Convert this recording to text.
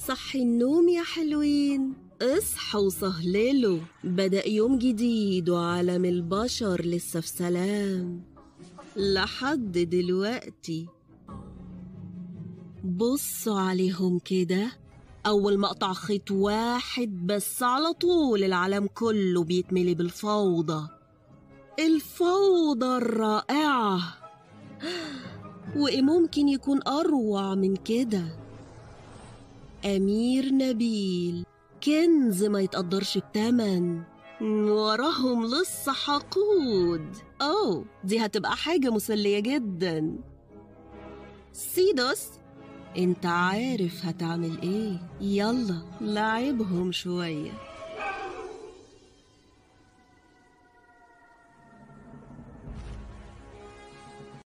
صحي النوم يا حلوين، اصحوا وصهللوا، بدأ يوم جديد وعالم البشر لسه في سلام لحد دلوقتي. بصوا عليهم كده، أول ما أقطع خيط واحد بس على طول العالم كله بيتملي بالفوضى، الفوضى الرائعة. وإيه ممكن يكون أروع من كده؟ أمير نبيل، كنز ما يتقدرش بتمن، وراهم لسه حقود. دي هتبقى حاجة مسلية جدا. سيدوس، انت عارف هتعمل ايه؟ يلا لعبهم شوية.